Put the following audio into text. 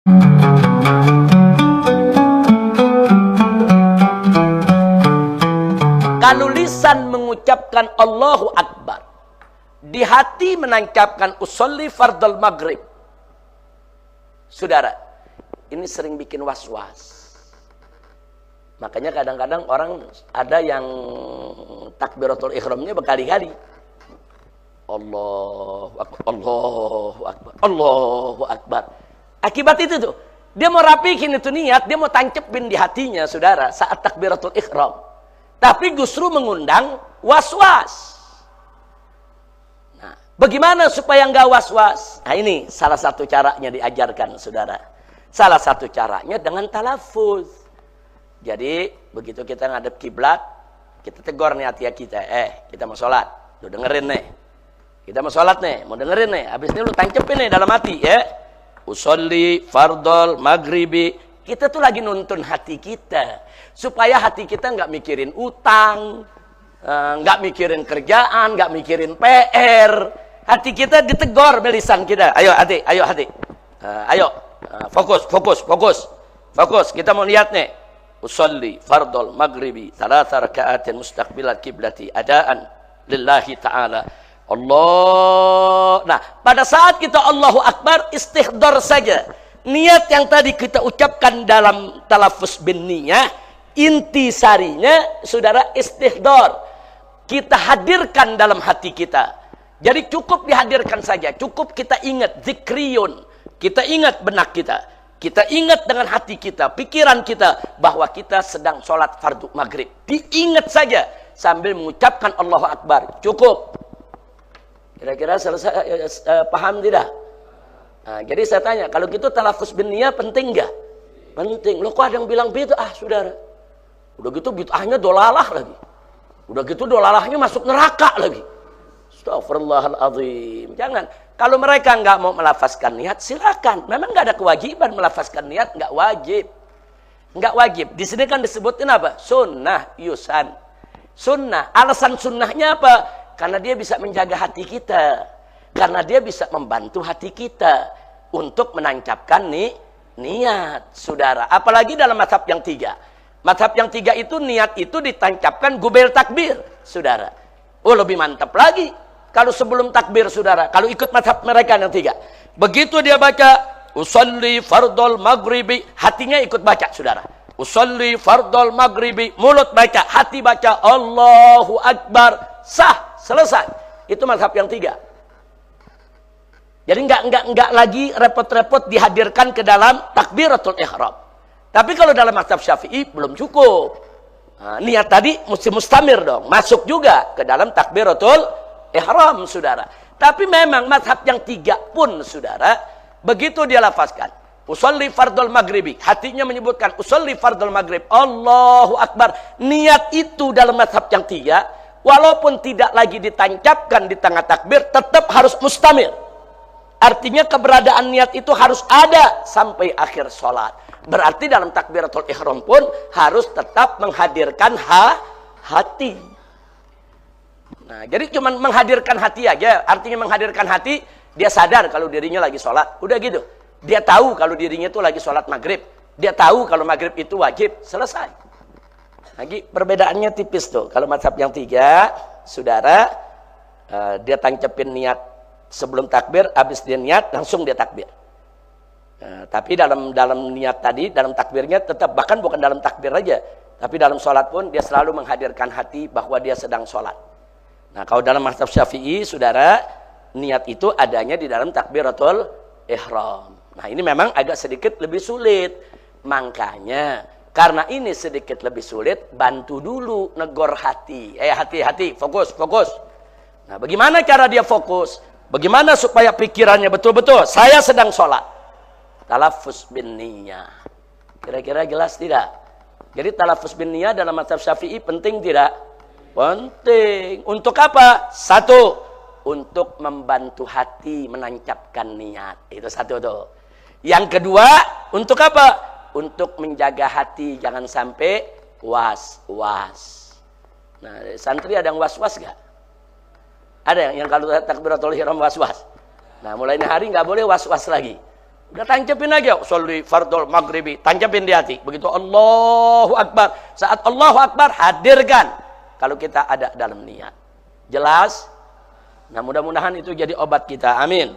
Kalau lisan mengucapkan Allahu Akbar, di hati menancapkan usolli fardal maghrib. Saudara, ini sering bikin was-was. Makanya kadang-kadang orang ada yang takbiratul ihramnya berkali-kali. Allahu Akbar, Allahu Akbar, Allahu Akbar. Akibat itu tuh, dia mau rapihin itu niat, dia mau tancepin di hatinya, saudara, saat takbiratul ihram. Tapi justru mengundang was-was. Nah, bagaimana supaya nggak was-was? Nah, ini salah satu caranya diajarkan, saudara. Salah satu caranya dengan talafuz. Jadi, begitu kita ngadep kiblat, kita tegur nih hati kita. Kita mau sholat. Lu dengerin nih. Kita mau sholat nih, mau dengerin nih. Habis ini lu tancepin nih dalam hati, ya. Usolli fardol maghribi. Kita tuh lagi nuntun hati kita. Supaya hati kita nggak mikirin utang, nggak mikirin kerjaan, nggak mikirin PR. Hati kita ditegor belisan kita. Ayo hati, ayo hati. Fokus, fokus, fokus. Fokus, kita mau lihat nih. Usolli fardol maghribi thalatha raka'atin mustaqbilat kiblati adaan lillahi ta'ala. Allah. Nah, pada saat kita Allahu Akbar, istihdar saja. Niat yang tadi kita ucapkan dalam talafuz bin niyah, inti sarinya, saudara, istihdar. Kita hadirkan dalam hati kita. Jadi cukup dihadirkan saja. Cukup kita ingat, zikriyun. Kita ingat benak kita. Kita ingat dengan hati kita, pikiran kita, bahwa kita sedang sholat fardu maghrib. Diingat saja sambil mengucapkan Allahu Akbar. Cukup. Kira-kira selesai, paham tidak? Nah, jadi saya tanya, kalau gitu talafuz bin niyah penting nggak? Penting. Loh, kok ada yang bilang bid'ah, saudara? Udah gitu bid'ahnya dolalah lagi. Udah gitu dolalahnya masuk neraka lagi. Astaghfirullahaladzim. Jangan. Kalau mereka nggak mau melafazkan niat, silakan. Memang nggak ada kewajiban melafazkan niat, nggak wajib. Nggak wajib. Di sini kan disebutin apa? Sunnah yusan. Sunnah. Alasan sunnahnya apa? Karena dia bisa menjaga hati kita. Karena dia bisa membantu hati kita untuk menancapkan niat, saudara. Apalagi dalam mazhab yang tiga. Mazhab yang tiga itu niat itu ditancapkan gubel takbir, saudara. Oh, lebih mantap lagi. Kalau sebelum takbir, saudara, kalau ikut mazhab mereka yang tiga, begitu dia baca usolli fardol maghribi, hatinya ikut baca, saudara. Usolli fardol maghribi, mulut baca, hati baca Allahu Akbar, sah, selesai. Itu mazhab yang tiga. Jadi enggak lagi repot-repot dihadirkan ke dalam takbiratul ihram. Tapi kalau dalam mazhab Syafi'i belum cukup. Nah, niat tadi mesti mustamir dong, masuk juga ke dalam takbiratul ihram, saudara. Tapi memang mazhab yang tiga pun, saudara, begitu dia lafazkan usolli fardol maghribi, hatinya menyebutkan usolli fardol maghrib, Allahu Akbar. Niat itu dalam mazhab yang tiga, walaupun tidak lagi ditancapkan di tengah takbir, tetap harus mustamir. Artinya keberadaan niat itu harus ada sampai akhir sholat. Berarti dalam takbiratul ihram pun harus tetap menghadirkan hati. Nah, jadi cuma menghadirkan hati aja. Artinya menghadirkan hati, dia sadar kalau dirinya lagi sholat. Udah gitu. Dia tahu kalau dirinya itu lagi sholat maghrib. Dia tahu kalau maghrib itu wajib. Selesai. Lagi perbedaannya tipis tuh. Kalau mazhab yang tiga, saudara, dia tancepin niat sebelum takbir, habis dia niat, langsung dia takbir. Tapi dalam niat tadi, dalam takbirnya tetap, bahkan bukan dalam takbir aja, tapi dalam sholat pun dia selalu menghadirkan hati bahwa dia sedang sholat. Nah, kalau dalam mazhab Syafi'i, saudara, niat itu adanya di dalam takbiratul ihram. Nah, ini memang agak sedikit lebih sulit. Makanya, karena ini sedikit lebih sulit, bantu dulu negor hati. Hati-hati, fokus, fokus. Nah, bagaimana cara dia fokus? Bagaimana supaya pikirannya betul-betul saya sedang sholat? Talafuz bin niyah. Kira-kira jelas tidak? Jadi talafuz bin niyah dalam mazhab Syafi'i penting tidak? Penting. Untuk apa? Satu, untuk membantu hati menancapkan niat. Itu satu tuh. Yang kedua, untuk apa? Untuk menjaga hati jangan sampai was-was. Nah, santri ada yang was-was gak? Ada yang kalau takbiratul ihram was-was. Nah, mulai hari nggak boleh was-was lagi. Udah tancapin aja, sholli fardul maghribi, tancapin di hati. Begitu Allahu Akbar, saat Allahu Akbar hadirkan kalau kita ada dalam niat. Jelas? Nah, mudah-mudahan itu jadi obat kita. Amin.